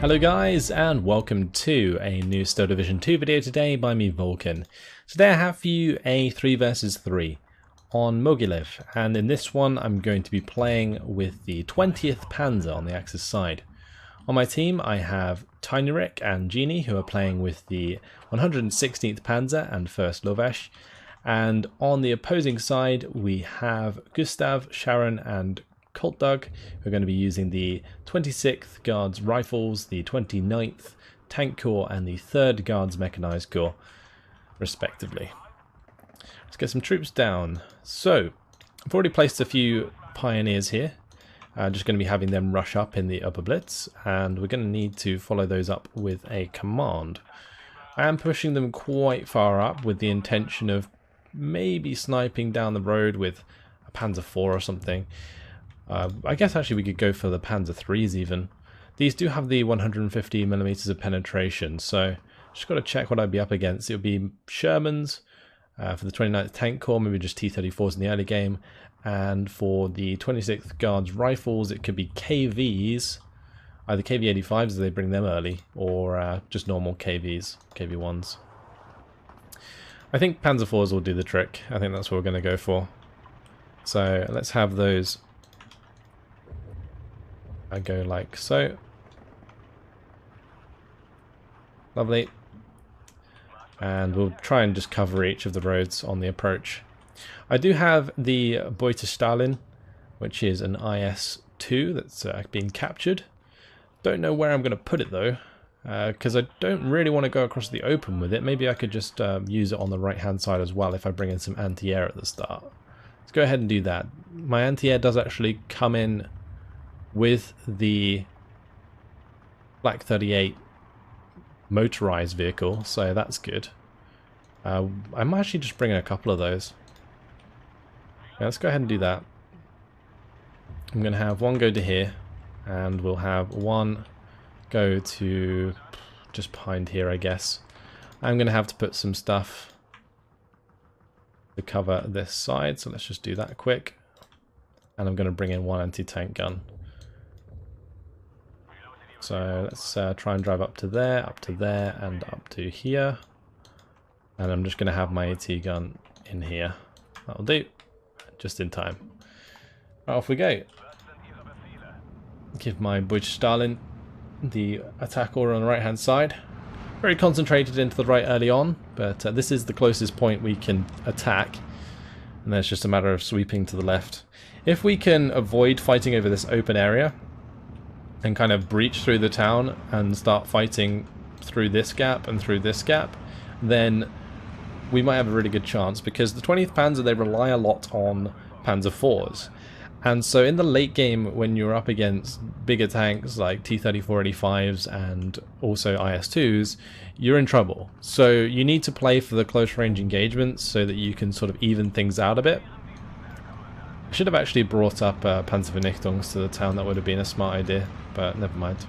Hello guys, and welcome to a new Steel Division 2 video today by me, Vulcan. Today I have for you a 3 versus 3 on Mogilev, and in this one I'm going to be playing with the 20th Panzer on the Axis side. On my team I have Tynerik and Genie, who are playing with the 116th Panzer and 1st Lovesh, and on the opposing side we have Gustav, Sharon and Kultdug, who are going to be using the 26th Guards Rifles, the 29th Tank Corps and the 3rd Guards Mechanized Corps, respectively. Let's get some troops down. So, I've already placed a few Pioneers here. Just going to be having them rush up in the upper blitz, and we're going to need to follow those up with a command. I am pushing them quite far up with the intention of maybe sniping down the road with a Panzer IV or something. I guess actually we could go for the Panzer IIIs even. These do have the 150mm of penetration, so just got to check what I'd be up against. It would be Shermans for the 29th Tank Corps, maybe just T-34s in the early game, and for the 26th Guards Rifles it could be KVs, either KV-85s as they bring them early, or just normal KVs, KV-1s. I think Panzer IVs will do the trick. I think that's what we're going to go for. So let's have those. I go like so. Lovely. And we'll try and just cover each of the roads on the approach. I do have the Beute Stalin, which is an IS-2 that's being captured. Don't know where I'm going to put it though, because I don't really want to go across the open with it. Maybe I could just use it on the right hand side as well if I bring in some anti-air at the start. Let's go ahead and do that. My anti-air does actually come in with the Black 38 motorized vehicle, so that's good. I might actually just bring in a couple of those. Yeah, let's go ahead and do that. I'm going to have one go to here, and we'll have one go to just behind here, I guess. I'm going to have to put some stuff to cover this side, so let's just do that quick. And I'm going to bring in one anti-tank gun. So let's try and drive up to there, and up to here. And I'm just going to have my AT gun in here. That'll do. Just in time. Right, off we go. Give my Beute Stalin the attack order on the right hand side. Very concentrated into the right early on, but this is the closest point we can attack. And then it's just a matter of sweeping to the left. If we can avoid fighting over this open area, and kind of breach through the town and start fighting through this gap and through this gap, then we might have a really good chance, because the 20th Panzer, they rely a lot on Panzer IVs. And so in the late game, when you're up against bigger tanks like T-34-85s and also IS-2s, you're in trouble. So you need to play for the close range engagements so that you can sort of even things out a bit. I should have actually brought up Panzervernichtungs to the town. That would have been a smart idea, but never mind.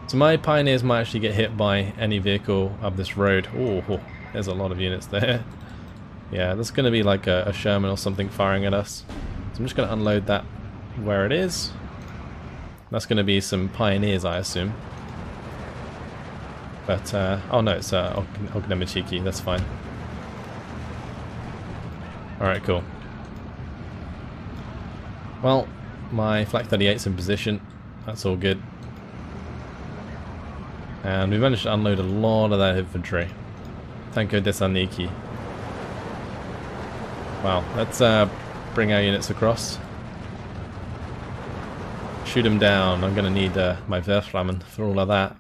So my Pioneers might actually get hit by any vehicle up this road. Oh, there's a lot of units there. Yeah, that's going to be like a Sherman or something firing at us. So I'm just going to unload that where it is. That's going to be some Pioneers, I assume. But, oh no, it's Ognemachiki, that's fine. Alright, cool. Well, my Flak 38's in position. That's all good. And we managed to unload a lot of that infantry. Tanko Desaniki. Wow, let's bring our units across. Shoot them down. I'm going to need my Wehrflammen for all of that.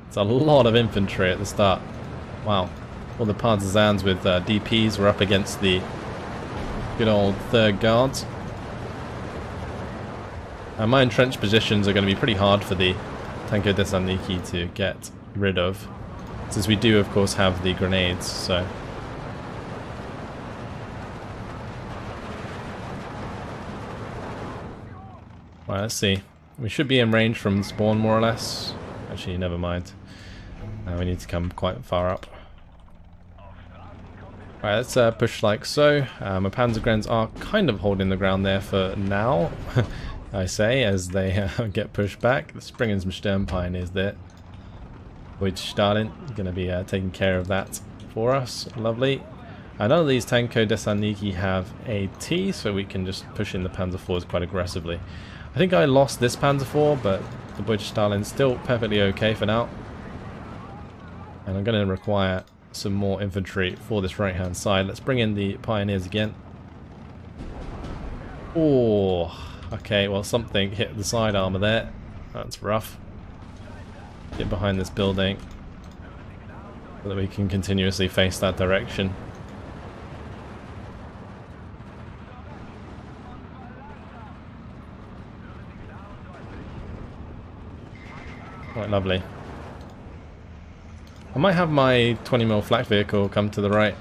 It's a lot of infantry at the start. Wow. All the Partisans with DPs were up against the good old 3rd Guards. My entrenched positions are going to be pretty hard for the Tanko Desaniki to get rid of, since we do of course have the grenades, so. Right, let's see. We should be in range from spawn more or less. Actually, never mind. We need to come quite far up. Right, let's push like so. My Panzergrens are kind of holding the ground there for now. I say, as they get pushed back. Let's bring in some Stern Pioneers there. Which Stalin going to be taking care of that for us. Lovely. None of these Tanko Desaniki have AT, so we can just push in the Panzer IVs quite aggressively. I think I lost this Panzer IV, but the Deutsche Stalin's still perfectly okay for now. And I'm going to require some more infantry for this right-hand side. Let's bring in the Pioneers again. Oh, okay, well something hit the side armor there. That's rough. Get behind this building so that we can continuously face that direction. Quite lovely. I might have my 20mm flak vehicle come to the right.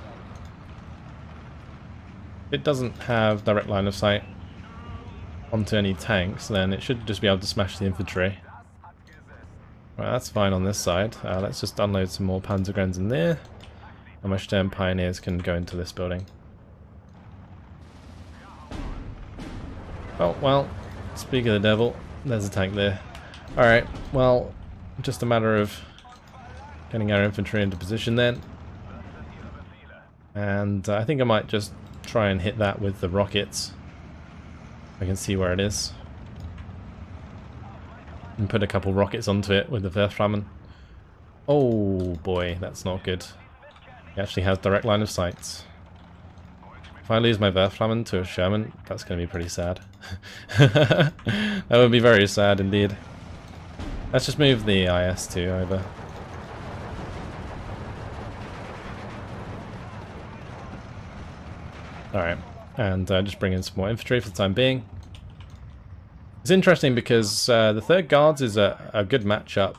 If it doesn't have direct line of sight onto any tanks, then it should just be able to smash the infantry. Right, that's fine on this side. Let's just unload some more Panzergrens in there. And my Stern Pioneers can go into this building. Oh, well, speak of the devil, there's a tank there. Alright, well, just a matter of getting our infantry into position then. And I think I might just try and hit that with the rockets. I can see where it is. And put a couple rockets onto it with the Werframmen. Oh boy, that's not good. He actually has direct line of sight. If I lose my Werframmen to a Sherman, that's going to be pretty sad. That would be very sad indeed. Let's just move the IS-2 over. Alright, and just bring in some more infantry for the time being. It's interesting because the 3rd Guards is a good matchup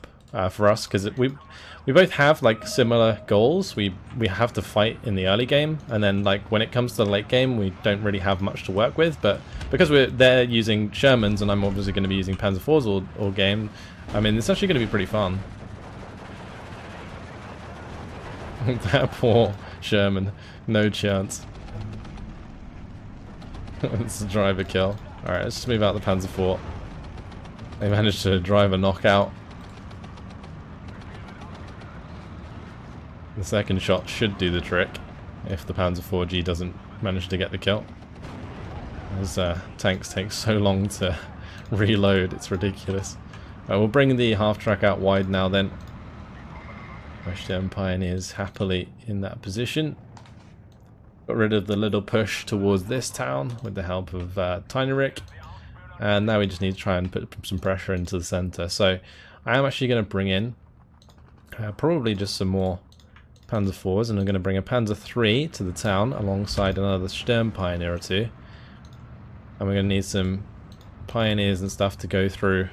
for us, because we both have like similar goals. We have to fight in the early game, and then like when it comes to the late game, we don't really have much to work with. But because they're using Shermans, and I'm obviously going to be using Panzer IVs all game, I mean it's actually going to be pretty fun. That poor Sherman, no chance. It's a driver kill. Alright, let's just move out the Panzer IV. They managed to drive a knockout. The second shot should do the trick if the Panzer IV-G doesn't manage to get the kill. Those tanks take so long to reload, it's ridiculous. We'll bring the half-track out wide now then. Russian Pioneers happily in that position. Got rid of the little push towards this town with the help of Tyneric. And now we just need to try and put some pressure into the center. So I am actually going to bring in probably just some more Panzer IVs, and I'm going to bring a Panzer III to the town alongside another Sturm Pioneer or two. And we're going to need some Pioneers and stuff to go through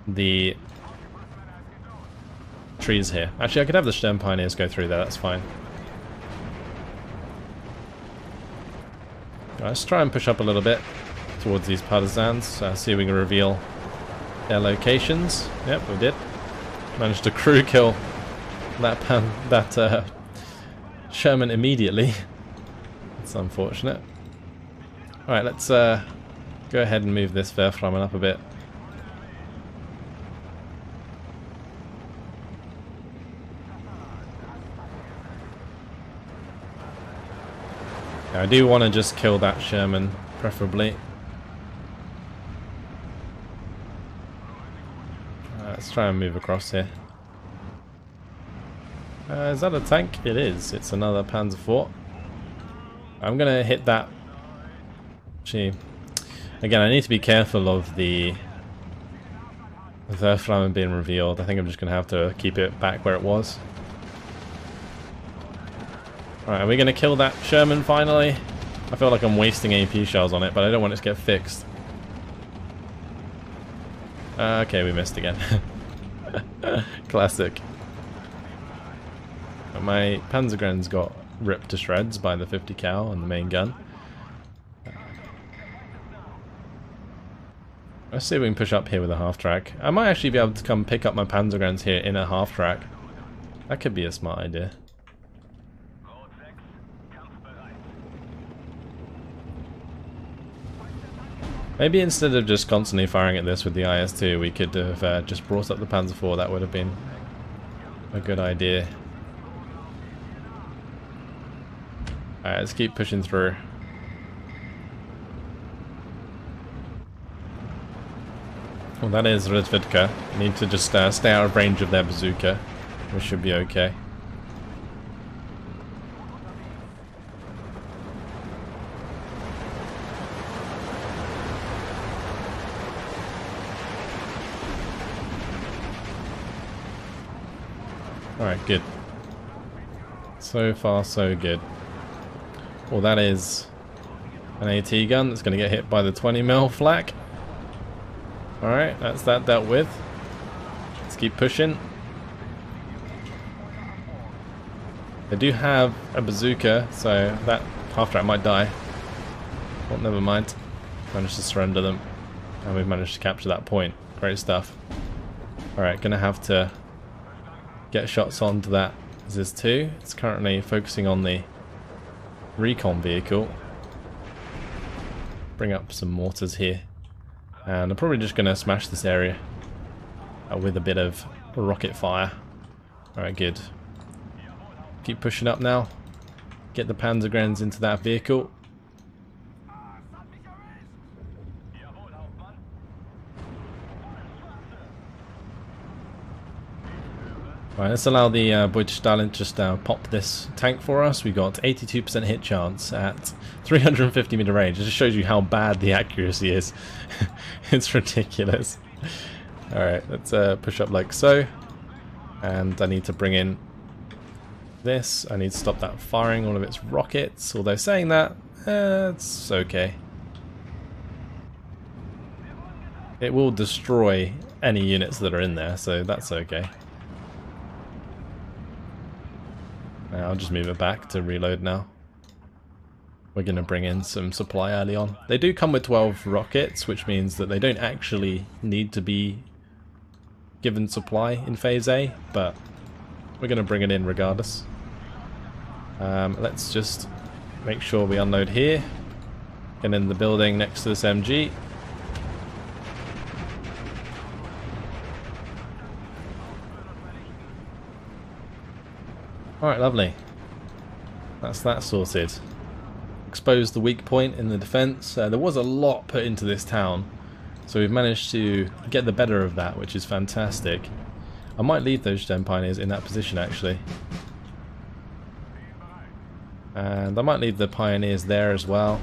the trees here. Actually, I could have the Sturm Pioneers go through there, that's fine. Let's try and push up a little bit towards these partisans, see if we can reveal their locations. Yep, we did. Managed to crew kill that Sherman immediately. It's unfortunate. Alright, let's go ahead and move this Werframmen up a bit. I do want to just kill that Sherman, preferably. Let's try and move across here. Is that a tank? It is. It's another Panzer IV. I'm going to hit that. Actually, again, I need to be careful of the Werframmen being revealed. I think I'm just going to have to keep it back where it was. Alright, are we going to kill that Sherman finally? I feel like I'm wasting AP shells on it, but I don't want it to get fixed. Okay, we missed again. Classic. My Panzergren's got ripped to shreds by the 50 cal and the main gun. Let's see if we can push up here with a half-track. I might actually be able to come pick up my Panzergrens here in a half-track. That could be a smart idea. Maybe instead of just constantly firing at this with the IS-2, we could have just brought up the Panzer IV. That would have been a good idea. Alright, let's keep pushing through. Well, that is Razvedka. Need to just stay out of range of their bazooka. We should be okay. Alright, good. So far, so good. Well, that is an AT gun that's going to get hit by the 20mm flak. Alright, that's that dealt with. Let's keep pushing. They do have a bazooka, so that half-track might die. Well, never mind. Managed to surrender them. And we've managed to capture that point. Great stuff. Alright, gonna have to get shots onto that ZIS-2. It's currently focusing on the recon vehicle. Bring up some mortars here. And I'm probably just going to smash this area with a bit of rocket fire. Alright, good. Keep pushing up now. Get the Panzergrens into that vehicle. Right, let's allow the Stalin just pop this tank for us. We got 82% hit chance at 350 meter range. It just shows you how bad the accuracy is. It's ridiculous. Alright, let's push up like so. And I need to bring in this. I need to stop that firing all of its rockets. Although saying that, it's okay. It will destroy any units that are in there, so that's okay. I'll just move it back to reload now. We're going to bring in some supply early on. They do come with 12 rockets, which means that they don't actually need to be given supply in Phase A, but we're going to bring it in regardless. Let's just make sure we unload here. Get in the building next to this MG. Alright, lovely. That's that sorted. Exposed the weak point in the defense. There was a lot put into this town, so we've managed to get the better of that, which is fantastic. I might leave those Stern Pioneers in that position actually. And I might leave the Pioneers there as well.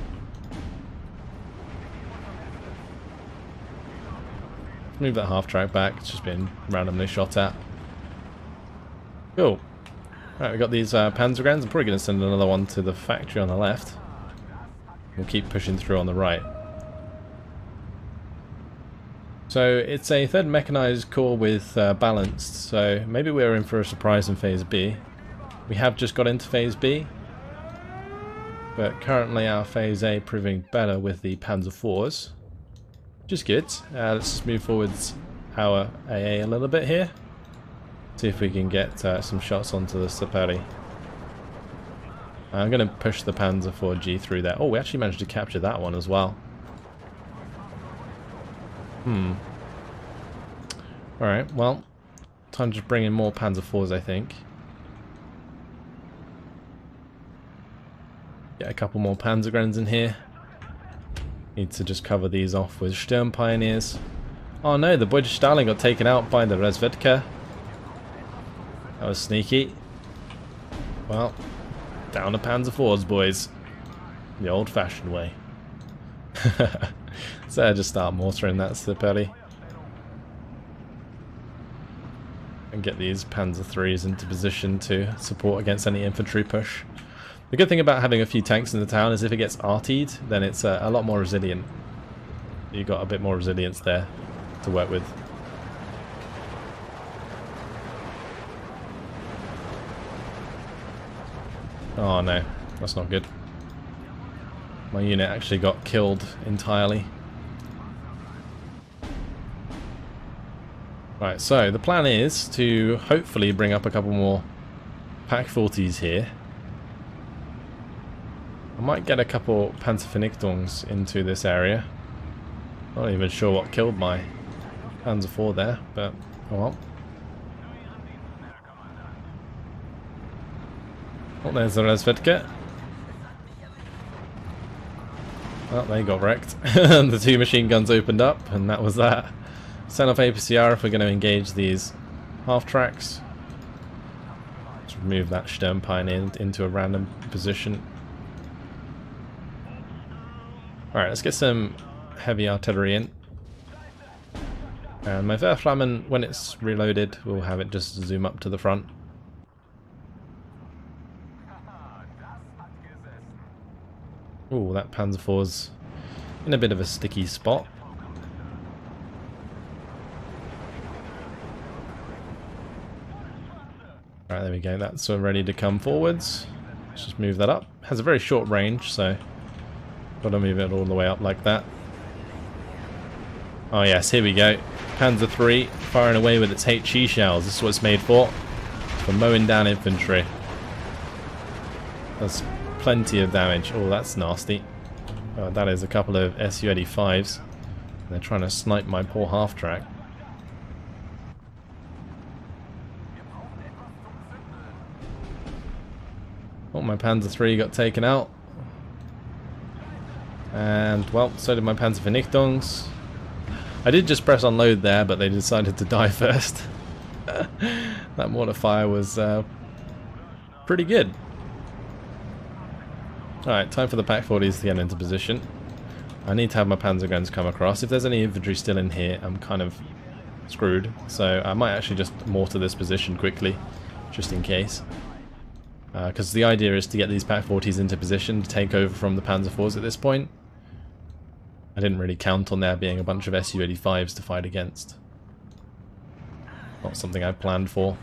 Move that half-track back, it's just been randomly shot at. Cool. Right, we've got these Panzergrens. I'm probably going to send another one to the factory on the left. We'll keep pushing through on the right. So it's a third mechanized corps with balanced, so maybe we're in for a surprise in Phase B. We have just got into Phase B, but currently our Phase A proving better with the Panzer IVs, which is good. Let's just move forwards our AA a little bit here. See if we can get some shots onto the Saperi. I'm going to push the Panzer IV-G through there. Oh, we actually managed to capture that one as well. Alright, well, time to bring in more Panzer IVs, I think. Get a couple more Panzergrens in here. Need to just cover these off with Sturm Pioneers. Oh no, the Budge Stalin got taken out by the Razvedka. That was sneaky. Well, down to Panzer IVs, boys. The old-fashioned way. So I just start mortaring that Saperi. And get these Panzer IIIs into position to support against any infantry push. The good thing about having a few tanks in the town is if it gets artied, then it's a lot more resilient. You've got a bit more resilience there to work with. Oh no, that's not good. My unit actually got killed entirely. Right, so the plan is to hopefully bring up a couple more Pak 40s here. I might get a couple Panzervernichtungs's into this area. Not even sure what killed my Panzer IV there, but oh well. Oh, there's the Resvedka. Well, they got wrecked. The two machine guns opened up, and that was that. Send off APCR if we're going to engage these half-tracks. Let's remove that Sturmpine into a random position. Alright, let's get some heavy artillery in. And my Verflammen, when it's reloaded, we'll have it just zoom up to the front. Ooh, that Panzer IV's in a bit of a sticky spot. Alright, there we go. That's ready to come forwards. Let's just move that up. Has a very short range, so got to move it all the way up like that. Oh yes, here we go. Panzer III firing away with its HE shells. This is what it's made for mowing down infantry. That's plenty of damage. Oh, that's nasty. Oh, that is a couple of Su-85s. They're trying to snipe my poor half-track. Oh, my Panzer III got taken out. And, well, so did my Panzer Vernichtungs. I did just press unload there, but they decided to die first. That mortar fire was pretty good. Alright, time for the Pak 40s to get into position. I need to have my Panzer guns come across. If there's any infantry still in here, I'm kind of screwed. So I might actually just mortar this position quickly, just in case. Because the idea is to get these Pak 40s into position to take over from the Panzer IVs at this point. I didn't really count on there being a bunch of Su-85s to fight against. Not something I planned for.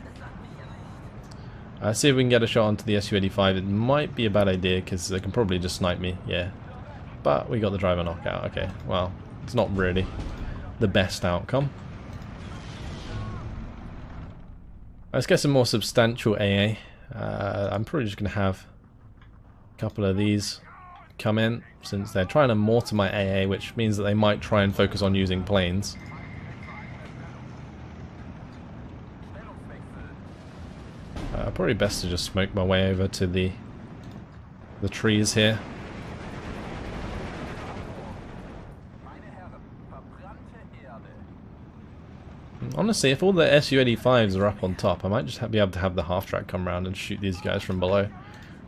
See if we can get a shot onto the Su-85. It might be a bad idea because they can probably just snipe me, yeah. But we got the driver knockout, okay. Well, it's not really the best outcome. Let's get some more substantial AA. I'm probably just going to have a couple of these come in since they're trying to mortar my AA, which means that they might try and focus on using planes. Probably best to just smoke my way over to the trees here. Honestly, if all the Su-85s are up on top, I might just be able to have the half-track come around and shoot these guys from below.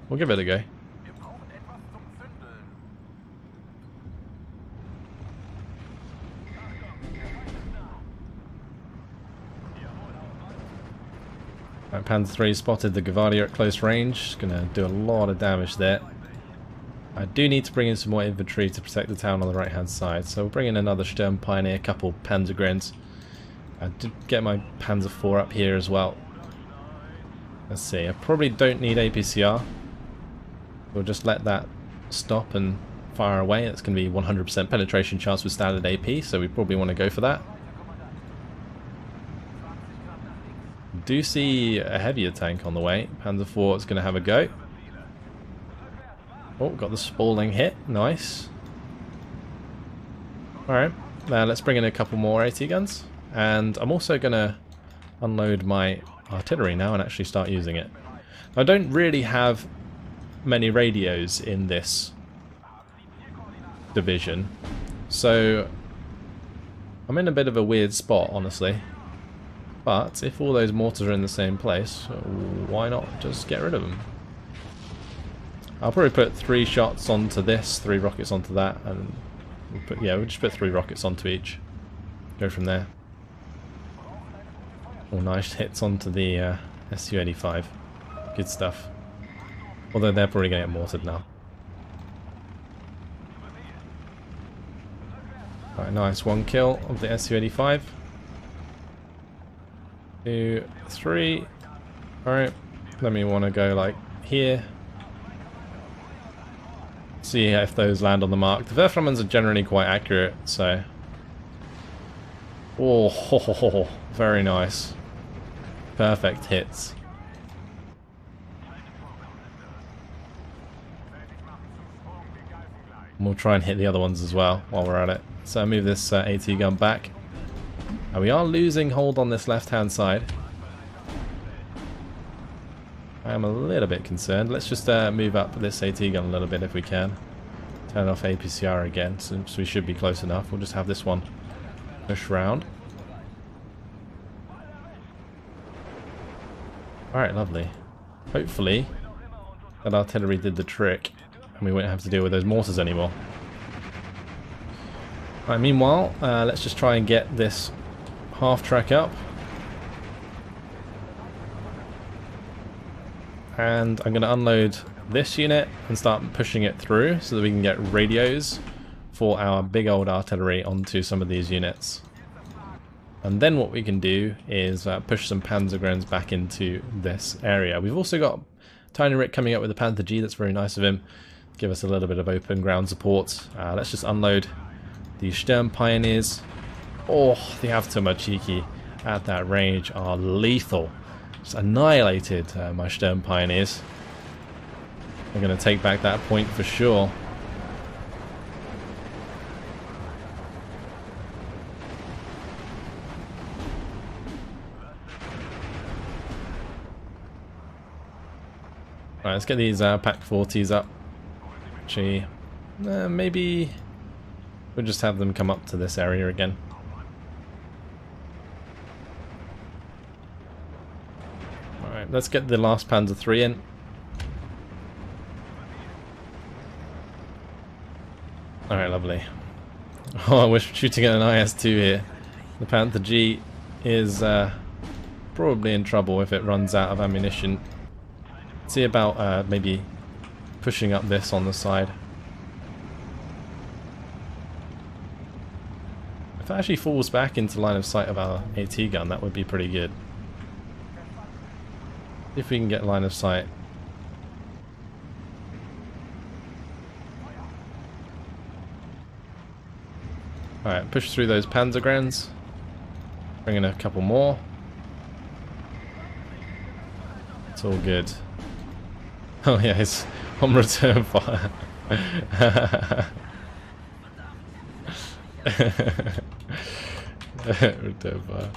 We'll give it a go. Right, Panzer III spotted the Gvardier at close range. Gonna do a lot of damage there. I do need to bring in some more infantry to protect the town on the right hand side, so we'll bring in another Sturmpioneer, a couple Panzergrens. I did get my Panzer IV up here as well. Let's see, I probably don't need APCR. We'll just let that stop and fire away. It's going to be 100% penetration chance with standard AP, so we probably want to go for that. Do see a heavier tank on the way. Panzer IV is going to have a go. Oh, got the Spaulding hit. Nice. Alright, now let's bring in a couple more AT guns. And I'm also going to unload my artillery now and actually start using it. I don't really have many radios in this division, so I'm in a bit of a weird spot, honestly. But if all those mortars are in the same place, why not just get rid of them? I'll probably put 3 shots onto this, 3 rockets onto that, and we'll just put 3 rockets onto each. Go from there. All nice hits onto the Su-85. Good stuff. Although they're probably going to get mortared now. Alright, nice. 1 kill of the Su-85. 2, 3. Alright, let me want to go like here. See if those land on the mark. The Verflammens are generally quite accurate, so... Oh, very nice. Perfect hits. We'll try and hit the other ones as well while we're at it. So move this AT gun back. We are losing hold on this left-hand side. I am a little bit concerned. Let's just move up this AT gun a little bit if we can. Turn off APCR again, since we should be close enough. We'll just have this one push round. Alright, lovely. Hopefully that artillery did the trick and we won't have to deal with those mortars anymore. Alright, meanwhile, let's just try and get this half track up. And I'm going to unload this unit and start pushing it through so that we can get radios for our big old artillery onto some of these units. And then what we can do is push some Panzer drones back into this area. We've also got Tiny Rick coming up with a Panther G. That's very nice of him. Give us a little bit of open ground support. Let's just unload the Sturm Pioneers. Oh, the Avtoma Cheeky at that range are lethal. Just annihilated my Sturm Pioneers. They're going to take back that point for sure. Alright, let's get these Pack 40s up. Actually, maybe we'll just have them come up to this area again. Alright, let's get the last Panzer III in. Alright, lovely. Oh, we're shooting at an IS-2 here. The Panther G is probably in trouble if it runs out of ammunition. See about maybe pushing up this on the side. If it actually falls back into line of sight of our AT gun, that would be pretty good. If we can get line of sight. Alright, push through those Panzer grounds. Bring in a couple more. It's all good. Oh yeah, it's on return fire. Return fire.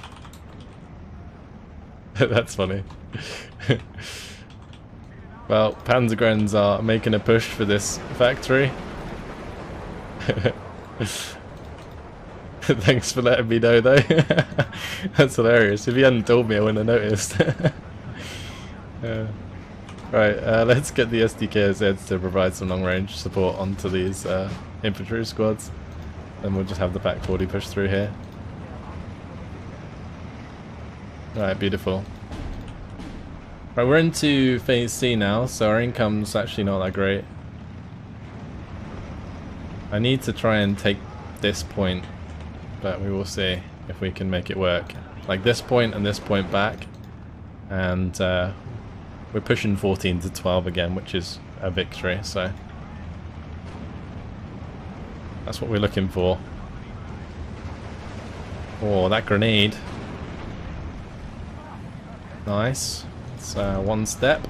That's funny. Well, Panzergrens are making a push for this factory. Thanks for letting me know though. That's hilarious. If you hadn't told me I wouldn't have noticed. Right, let's get the SDKZs to provide some long range support onto these infantry squads. Then we'll just have the Pack 40 push through here. Alright, beautiful. Right, we're into phase C now, so our income's actually not that great. I need to try and take this point, but we will see if we can make it work. Like this point and this point back, and we're pushing 14 to 12 again, which is a victory, so that's what we're looking for. Oh, that grenade. Nice. It's one step.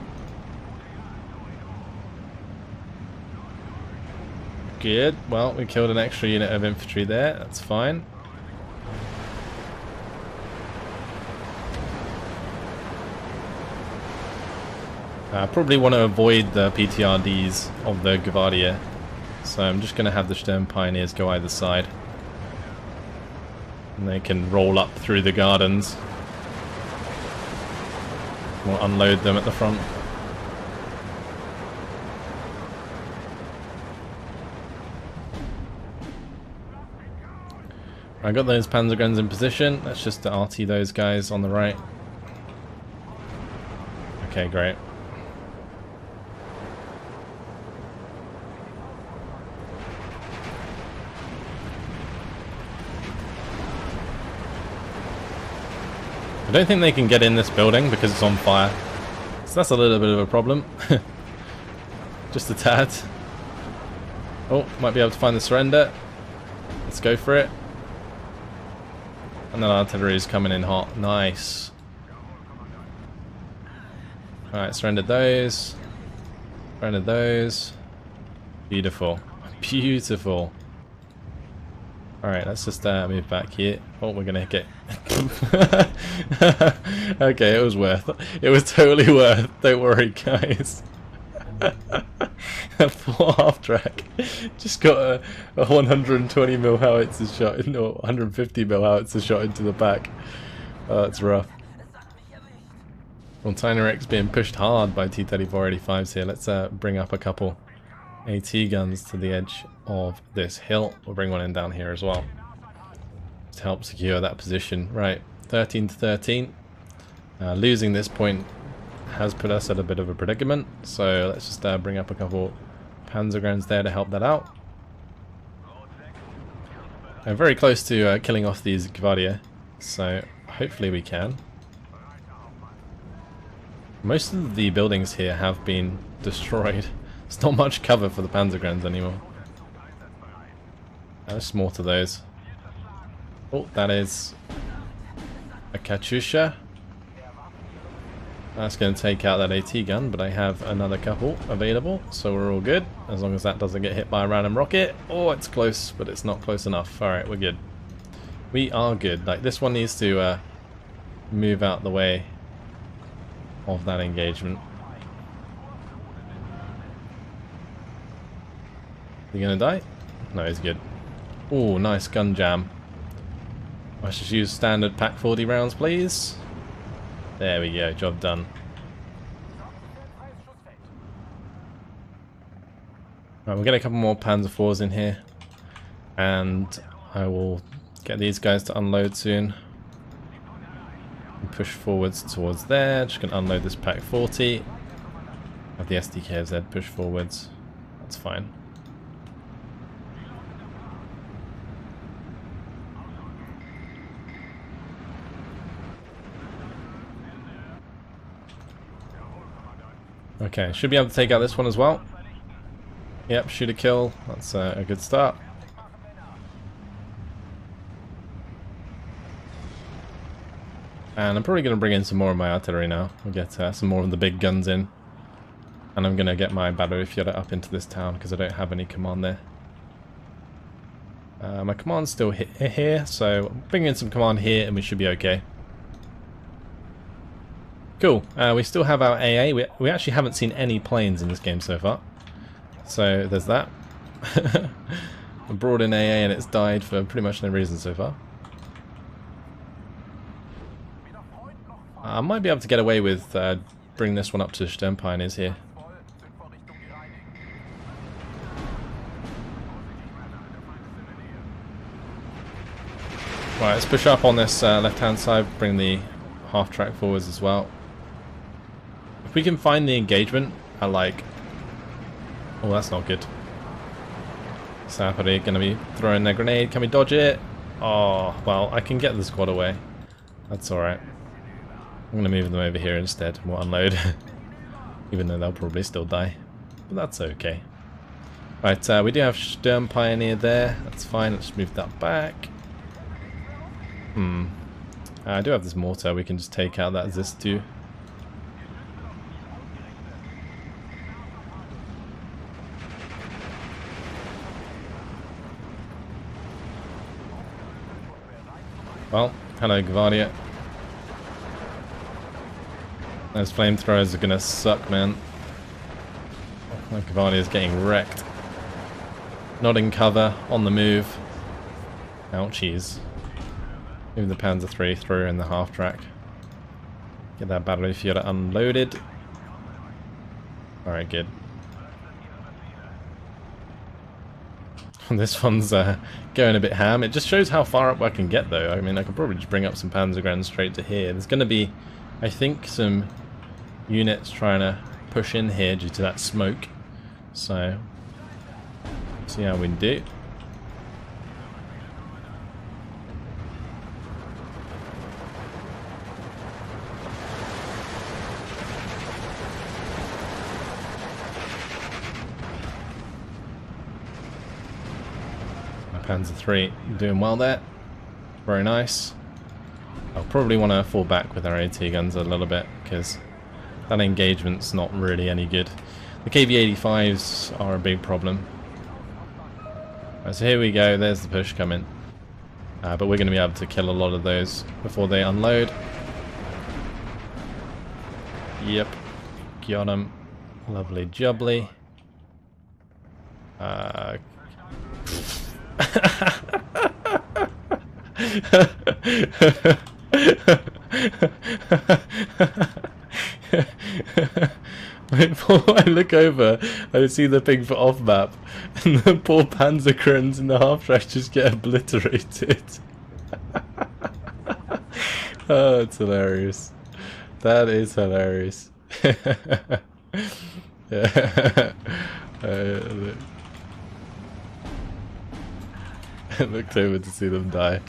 Good. Well, we killed an extra unit of infantry there. That's fine. I probably want to avoid the PTRDs of the Gvardia, so I'm just going to have the Sturm Pioneers go either side. And they can roll up through the gardens. We'll unload them at the front. I got those Panzer guns in position. Let's just RT those guys on the right. Okay, great. I don't think they can get in this building because it's on fire. So that's a little bit of a problem. Just a tad. Oh, might be able to find the surrender. Let's go for it. And then artillery is coming in hot. Nice. Alright, surrendered those. Surrendered those. Beautiful. Beautiful. Alright, let's just move back here. Oh, we're gonna get... Okay, it was worth it. It was totally worth. Don't worry, guys. Full half track. Just got a 120 mil howitzer shot, no, 150 mil howitzer shot into the back. Oh, that's rough. Well, Tynerex being pushed hard by T-3485s here. Let's bring up a couple AT guns to the edge of this hill. We'll bring one in down here as well to help secure that position. Right, 13 to 13. Losing this point has put us at a bit of a predicament, so let's just bring up a couple Panzer grounds there to help that out. I'm very close to killing off these Gvardier, so hopefully we can. Most of the buildings here have been destroyed. There's not much cover for the Panzer grounds anymore. There's more to those. Oh, that is a Katyusha. That's going to take out that AT gun, but I have another couple available, so we're all good, as long as that doesn't get hit by a random rocket. Oh, it's close, but it's not close enough. Alright, we're good. We are good. Like, this one needs to move out the way of that engagement. Is he gonna die? No, he's good. Oh, nice gun jam. I should use standard Pack 40 rounds, please. There we go, job done. Right, we'll get a couple more Panzer IVs in here, and I will get these guys to unload soon. And push forwards towards there. Just gonna unload this Pack 40. Have the SDKZ push forwards. That's fine. Okay, should be able to take out this one as well. Yep, shoot a kill. That's a good start. And I'm probably going to bring in some more of my artillery now. We'll get some more of the big guns in. And I'm going to get my Battlegroup up into this town because I don't have any command there. My command's still here, so bring in some command here and we should be okay. Cool. We still have our AA. We actually haven't seen any planes in this game so far. So there's that. I brought in AA and it's died for pretty much no reason so far. I might be able to get away with bringing this one up to Sturmpioneers here. Right, let's push up on this left-hand side, bring the half-track forwards as well. If we can find the engagement at like... Oh, that's not good. Sapper gonna be throwing their grenade. Can we dodge it? Oh, well, I can get the squad away. That's alright. I'm gonna move them over here instead. We'll unload. Even though they'll probably still die. But that's okay. Right, we do have Sturmpioneer there. That's fine. Let's move that back. I do have this mortar. We can just take out that Zis-2. Well, hello Gvardier. Those flamethrowers are gonna suck, man. My Gvardier is getting wrecked. Not in cover, on the move. Ouchies. Move the Panzer III through in the half track. Get that Battlegroup unloaded. Alright, good. This one's going a bit ham. It just shows how far up I can get though. I mean, I could probably just bring up some Panzergrens straight to here. There's going to be, I think, some units trying to push in here due to that smoke. So, see how we do. Panzer III doing well there. Very nice. I'll probably want to fall back with our AT guns a little bit because that engagement's not really any good. The KV-85s are a big problem. Right, so here we go, there's the push coming. But we're going to be able to kill a lot of those before they unload. Yep, got them. Lovely jubbly. Before I look over, I see the ping for off map, and the poor Panzer Krons in the half track just get obliterated. Oh, it's hilarious. That is hilarious. I looked over to see them die.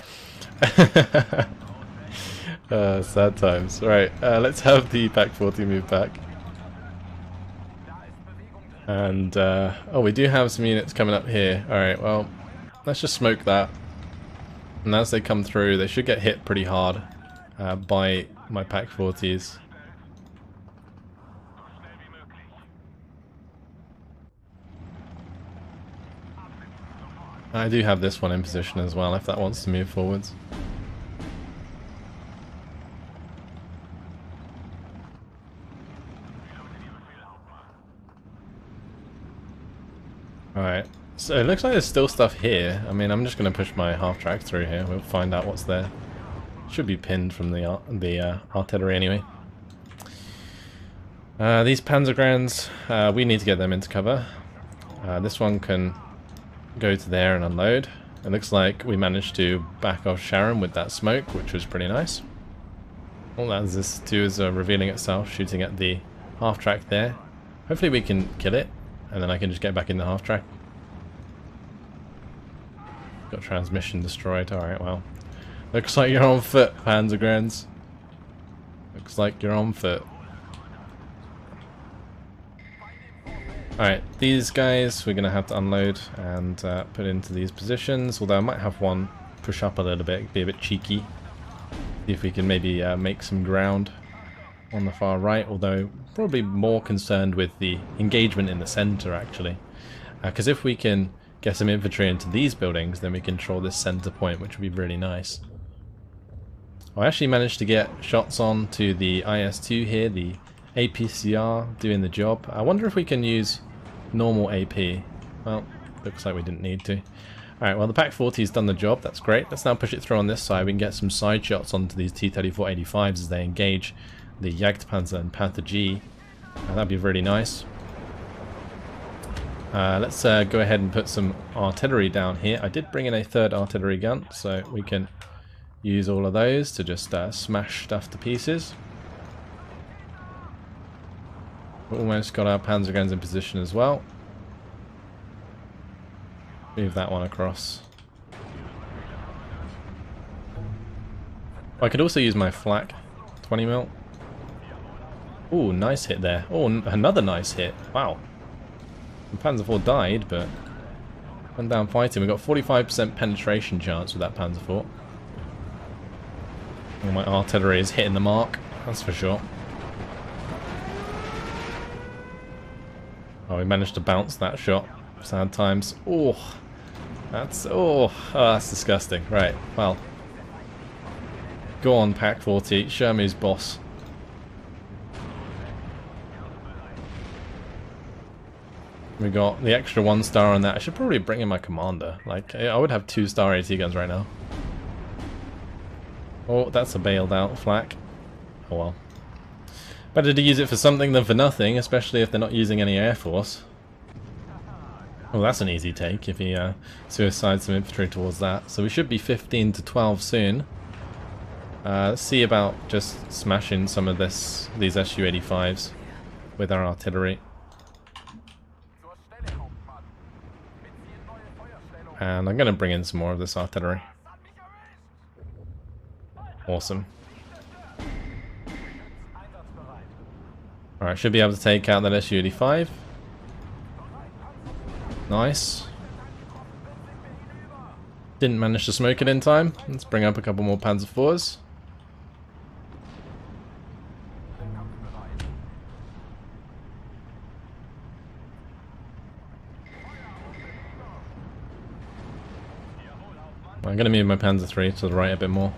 Sad times. Right, let's have the Pack 40 move back. And, oh, we do have some units coming up here. Alright, well, let's just smoke that. And as they come through, they should get hit pretty hard by my Pack 40s. I do have this one in position as well, if that wants to move forwards. Alright, so it looks like there's still stuff here. I mean, I'm just going to push my half-track through here. We'll find out what's there. Should be pinned from the artillery anyway. These Panzergrans, we need to get them into cover. This one can go to there and unload. It looks like we managed to back off Sharon with that smoke, which was pretty nice. All that is this too is revealing itself, shooting at the half-track there. Hopefully we can kill it, and then I can just get back in the half-track. Got transmission destroyed. Alright, well. Looks like you're on foot, Panzergrans. Looks like you're on foot. Alright, these guys we're going to have to unload and put into these positions, although I might have one push up a little bit, be a bit cheeky. See if we can maybe make some ground on the far right, although probably more concerned with the engagement in the center actually. Because if we can get some infantry into these buildings, then we can control this center point, which would be really nice. I actually managed to get shots on to the IS-2 here, the APCR doing the job. I wonder if we can use normal AP. Well, looks like we didn't need to. Alright, well the Pack 40's done the job, that's great. Let's now push it through on this side. We can get some side shots onto these T-34-85s as they engage the Jagdpanzer and Panther G. That'd be really nice. Let's go ahead and put some artillery down here. I did bring in a third artillery gun, so we can use all of those to just smash stuff to pieces. We've almost got our Panzerguns in position as well. Move that one across. I could also use my flak, 20mm. Ooh, nice hit there. Oh, another nice hit. Wow. The Panzer IV died, but went down fighting. We got 45% penetration chance with that Panzer IV. All my artillery is hitting the mark, that's for sure. Oh, we managed to bounce that shot. Sad times. Oh, that's that's disgusting. Right, well, go on, Pack 40. Sherman's boss. We got the extra 1-star on that. I should probably bring in my commander. Like, I would have 2-star AT guns right now. Oh, that's a bailed out flak. Oh well. Better to use it for something than for nothing, especially if they're not using any air force. Oh, that's an easy take if he suicides some infantry towards that. So we should be 15 to 12 soon. Let's see about just smashing some of these Su-85s with our artillery. And I'm going to bring in some more of this artillery. Awesome. Alright, should be able to take out that Su-85. Nice. Didn't manage to smoke it in time. Let's bring up a couple more Panzer IVs. I'm going to move my Panzer 3 to the right a bit more.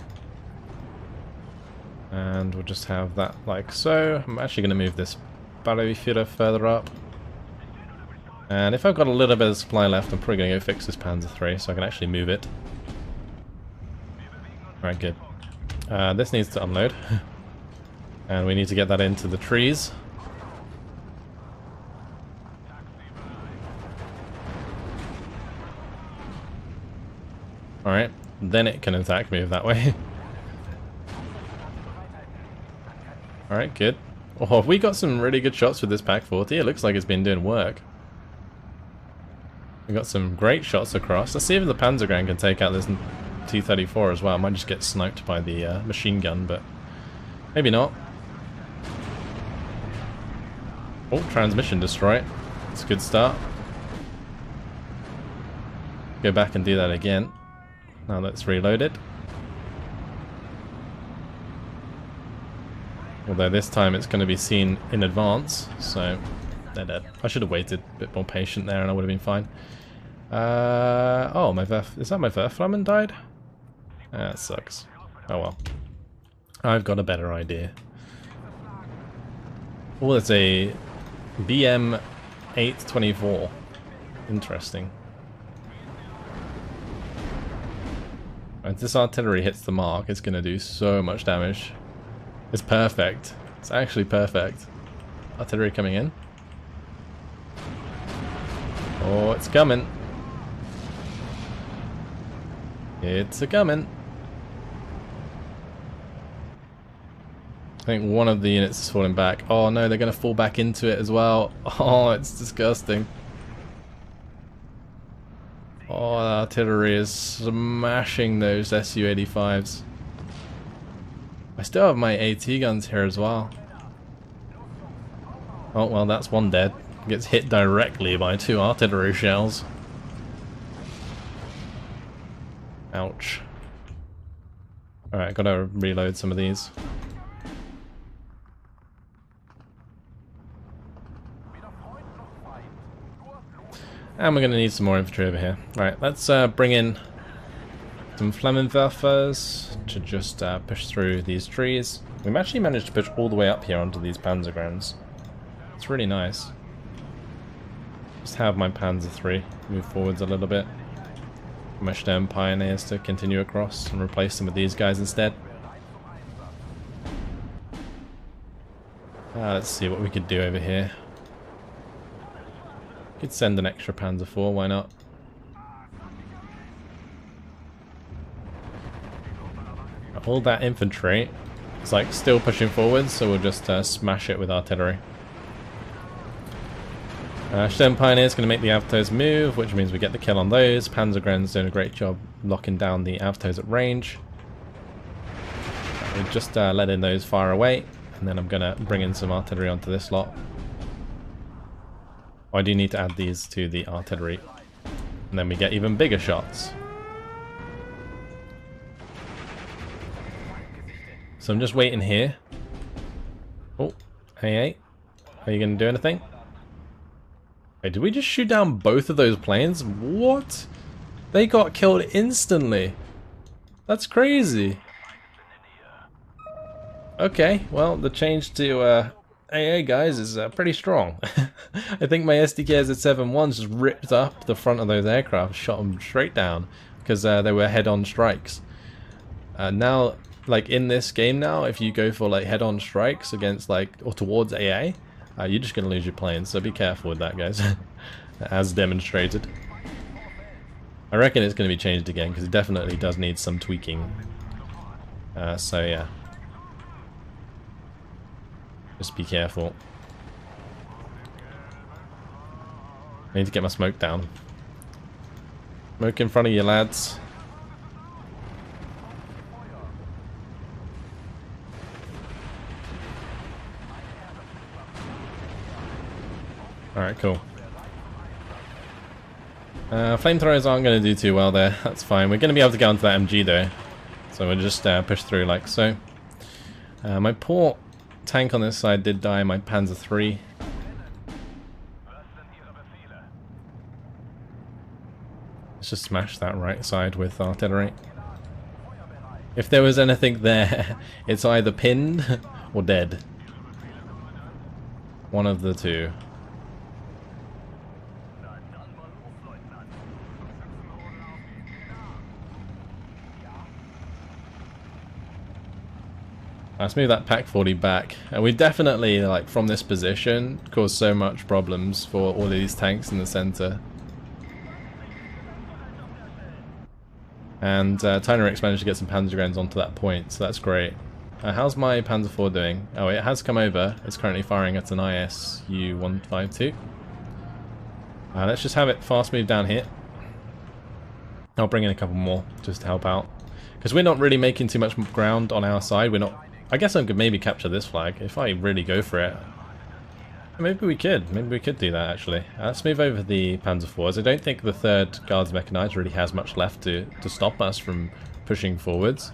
And we'll just have that like so. I'm actually going to move this Battlegroup further up. And if I've got a little bit of supply left, I'm probably going to go fix this Panzer 3 so I can actually move it. Alright, good. This needs to unload. And we need to get that into the trees. Alright, then it can attack move that way. Alright, good. Oh, we got some really good shots with this Pak 40. It looks like it's been doing work. We got some great shots across. Let's see if the Panzer can take out this T-34 as well. I might just get sniped by the machine gun, but maybe not. Oh, transmission destroyed. It's a good start. Go back and do that again. Now let's reload it. Although this time it's going to be seen in advance, so they're dead. I should have waited a bit more patient there and I would have been fine. Oh, my Werf... Is that my Werflammen died? That sucks. Oh well. I've got a better idea. Oh, it's a BM 824. Interesting. If this artillery hits the mark, it's going to do so much damage. It's perfect. It's actually perfect. Artillery coming in. Oh, it's coming. It's a-coming. I think one of the units is falling back. Oh no, they're going to fall back into it as well. Oh, it's disgusting. Oh, the artillery is smashing those Su-85s. I still have my AT guns here as well. Oh, well, that's one dead. Gets hit directly by 2 artillery shells. Ouch. Alright, gotta reload some of these. And we're gonna need some more infantry over here. Right, let's bring in some Flammenwerfers to just push through these trees. We've actually managed to push all the way up here onto these Panzer grounds. It's really nice. Just have my Panzer 3 move forwards a little bit. My Sturm Pioneers to continue across and replace them with these guys instead. Let's see what we could do over here. Could send an extra Panzer 4, why not? All that infantry is like still pushing forwards, so we'll just smash it with artillery. Sturm Pioneer is going to make the Avtos move, which means we get the kill on those. Panzergren's doing a great job locking down the Avtos at range. We're just letting those fire away, and then I'm going to bring in some artillery onto this lot. I do need to add these to the artillery, and then we get even bigger shots. So I'm just waiting here. Oh, hey, are you going to do anything? Wait, did we just shoot down both of those planes? What? They got killed instantly. That's crazy. Okay, well, the change to AA guys is pretty strong. I think my SDKs at 7-1 just ripped up the front of those aircraft, shot them straight down because they were head-on strikes. Now, like in this game now, if you go for like head-on strikes against like or towards AA, you're just gonna lose your planes. So be careful with that, guys, as demonstrated. I reckon it's gonna be changed again because it definitely does need some tweaking. So yeah. Just be careful. I need to get my smoke down. Smoke in front of you, lads. Alright, cool. Flamethrowers aren't going to do too well there. That's fine. We're going to be able to get onto that MG though. So we'll just push through like so. My poor tank on this side did die, my Panzer 3. Let's just smash that right side with artillery. If there was anything there, it's either pinned or dead. One of the two. Let's move that Pack 40 back. And we definitely, like, from this position, caused so much problems for all of these tanks in the center. And Tynerix managed to get some Panzergrens onto that point, so that's great. How's my Panzer IV doing? Oh, it has come over. It's currently firing at an ISU-152. Let's just have it fast move down here. I'll bring in a couple more just to help out. Because we're not really making too much ground on our side. We're not... I guess I could maybe capture this flag if I really go for it. Maybe we could. Maybe we could do that, actually. Let's move over the Panzer IVs. I don't think the 3rd Guards Mechanized really has much left to stop us from pushing forwards.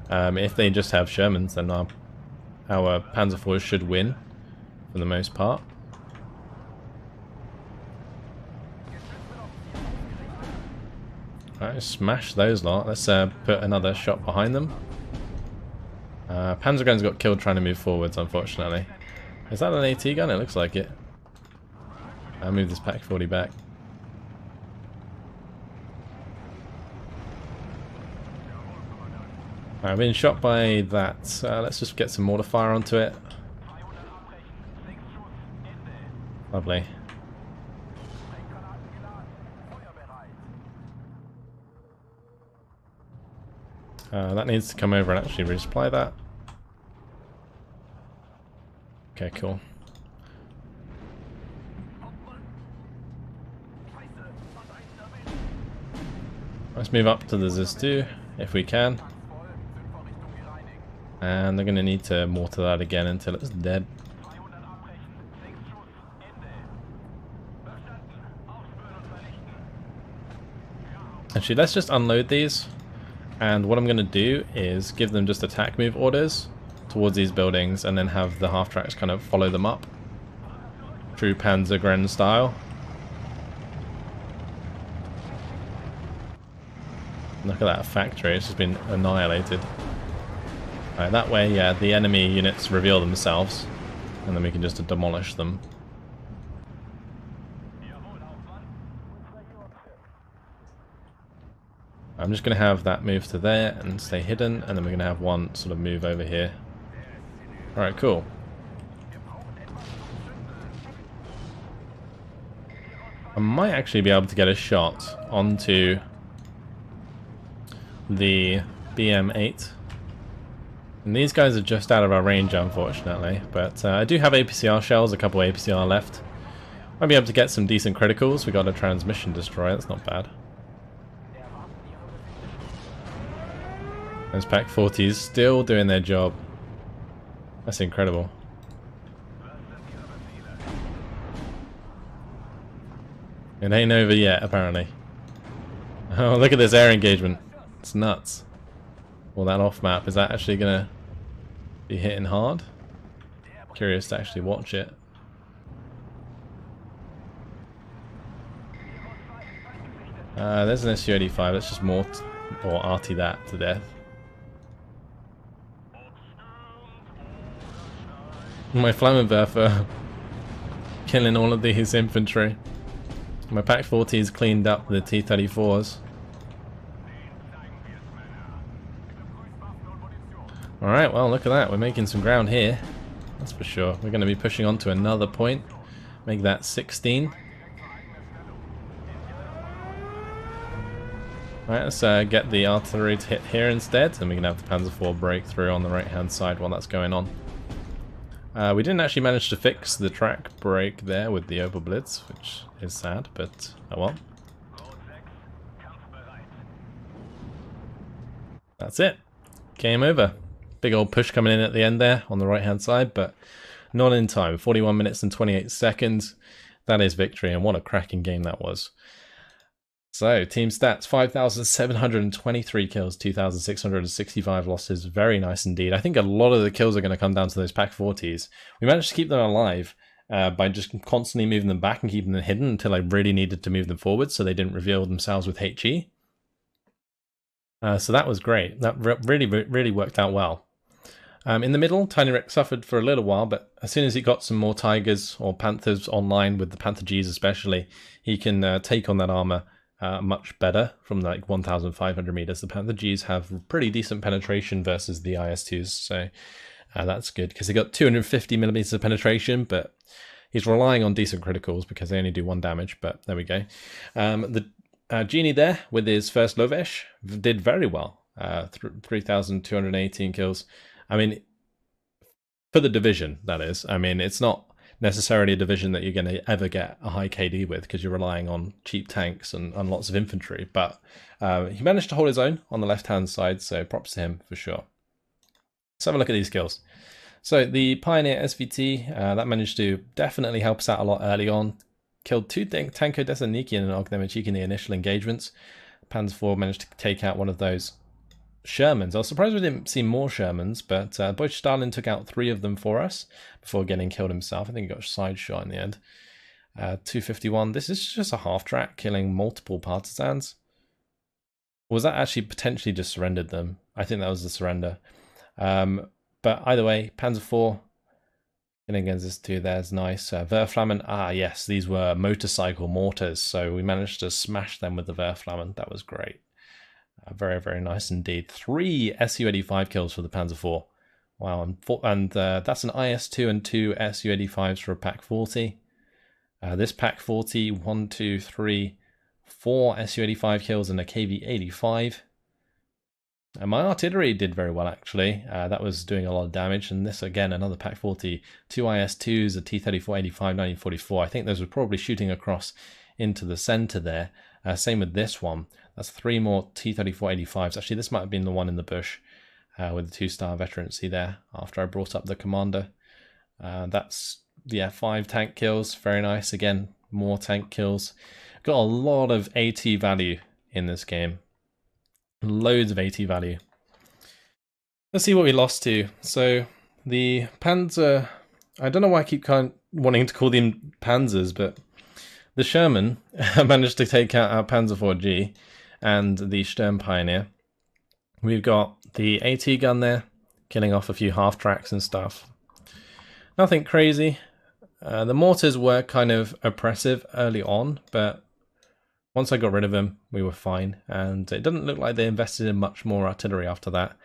If they just have Shermans, then our Panzer IVs should win, for the most part. Alright, smash those lot. Let's put another shot behind them. Panzergun's got killed trying to move forwards, unfortunately. Is that an AT gun? It looks like it. I'll move this Pack 40 back. I've been shot by that. Let's just get some mortar fire onto it. Lovely. That needs to come over and actually resupply that. Okay, cool. Let's move up to the ZIS-2 if we can. And they're going to need to mortar that again until it's dead. Actually, let's just unload these. And what I'm going to do is give them just attack move orders towards these buildings and then have the half-tracks kind of follow them up. True Panzergren style. Look at that factory, it's just been annihilated. Right, that way, yeah, the enemy units reveal themselves and then we can just demolish them. I'm just going to have that move to there and stay hidden, and then we're going to have one sort of move over here. Alright, cool. I might actually be able to get a shot onto the BM-8. And these guys are just out of our range, unfortunately. But I do have APCR shells, a couple APCR left. Might be able to get some decent criticals. We got a transmission destroyer, that's not bad. Those Pack 40s still doing their job. That's incredible. It ain't over yet, apparently. Oh, look at this air engagement. It's nuts. Well, that off map, is that actually gonna be hitting hard? Curious to actually watch it. There's an SU-85. Let's just or RT that to death. My Flammenwerfer killing all of these infantry. My Pack 40s cleaned up the T-34s. Alright, well look at that, we're making some ground here. That's for sure. We're going to be pushing on to another point. Make that 16. Alright, let's get the artillery to hit here instead, and we can have the Panzer IV break through on the right hand side while that's going on. We didn't actually manage to fix the track break there with the Oberblitz, which is sad, but oh well. That's it. Game over. Big old push coming in at the end there on the right hand side, but not in time. 41 minutes and 28 seconds. That is victory, and what a cracking game that was. So, team stats, 5,723 kills, 2,665 losses. Very nice indeed. I think a lot of the kills are going to come down to those Pack 40s. We managed to keep them alive, by just constantly moving them back and keeping them hidden until I really needed to move them forward so they didn't reveal themselves with HE. So that was great. That really worked out well. In the middle, Tiny Rick suffered for a little while, but as soon as he got some more Tigers or Panthers online, with the Panther Gs especially, he can take on that armor much better from like 1,500 meters. The Panther Gs have pretty decent penetration versus the IS-2s, so that's good because they got 250 millimeters of penetration, but he's relying on decent criticals because they only do 1 damage, but there we go. The Genie there with his first Lovesh did very well, 3,218 kills. I mean, for the division, that is. I mean, it's not necessarily a division that you're going to ever get a high KD with because you're relying on cheap tanks and lots of infantry. But he managed to hold his own on the left-hand side, so props to him for sure. Let's have a look at these kills. So the Pioneer SVT, that managed to definitely help us out a lot early on. Killed 2 Tanko Desaniki and Ognemachiki in the initial engagements. Panzer IV managed to take out one of those Shermans. I was surprised we didn't see more Shermans, but Deutsch Stalin took out 3 of them for us before getting killed himself. I think he got a side shot in the end. 251. This is just a half track killing multiple partisans. Or was that actually potentially just surrendered them? I think that was the surrender. But either way, Panzer IV killing against this 2 there's nice. Wehrflammen, yes, these were motorcycle mortars, so we managed to smash them with the Wehrflammen. That was great. Very, very nice indeed. 3 Su-85 kills for the Panzer IV. Wow, and that's an IS-2 and 2 Su-85s for a Pack 40. This Pack 40, 1, 2, 3, 4 Su-85 kills and a KV-85. And my artillery did very well, actually. That was doing a lot of damage. And this, again, another Pack 40, 2 IS-2s, a T-34-85, 1944. I think those were probably shooting across into the center there. Same with this one. That's 3 more T-34-85s. Actually, this might have been the one in the bush with the 2-star veterancy there after I brought up the commander. That's, yeah, 5 tank kills. Very nice. Again, more tank kills. Got a lot of AT value in this game. Loads of AT value. Let's see what we lost to. So the Panzer, I don't know why I keep wanting to call them Panzers, but the Sherman managed to take out our Panzer IV-G and the Sturm Pioneer. We've got the AT gun there, killing off a few half tracks and stuff. Nothing crazy. The mortars were kind of oppressive early on, but once I got rid of them, we were fine, and it doesn't look like they invested in much more artillery after that.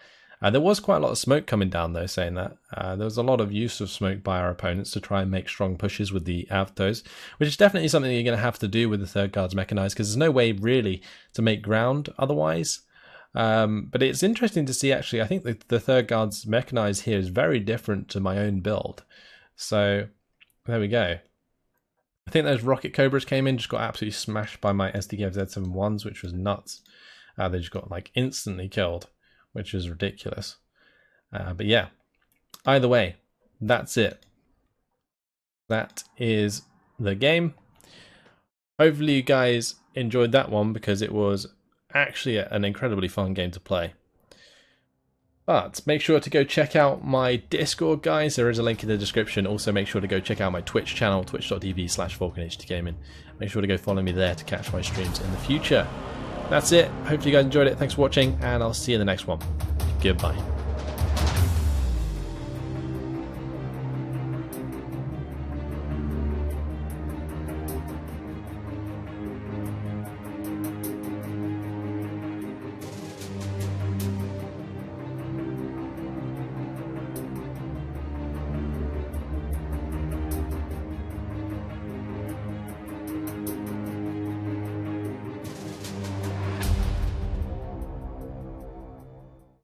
There was quite a lot of smoke coming down, though, saying that. There was a lot of use of smoke by our opponents to try and make strong pushes with the Avtos, which is definitely something you're going to have to do with the 3rd Guards Mechanized, because there's no way, really, to make ground otherwise. But it's interesting to see, actually, I think the 3rd Guards Mechanized here is very different to my own build. So, there we go. I think those Rocket Cobras came in, just got absolutely smashed by my SDKF Z71s, which was nuts. They just got like instantly killed, which is ridiculous. But yeah, either way, that's it. That is the game. Hopefully you guys enjoyed that one because it was actually an incredibly fun game to play. But make sure to go check out my Discord, guys. There is a link in the description. Also, make sure to go check out my Twitch channel, twitch.tv/VulcanHDGaming. Make sure to go follow me there to catch my streams in the future. That's it. Hopefully you guys enjoyed it. Thanks for watching, and I'll see you in the next one. Goodbye.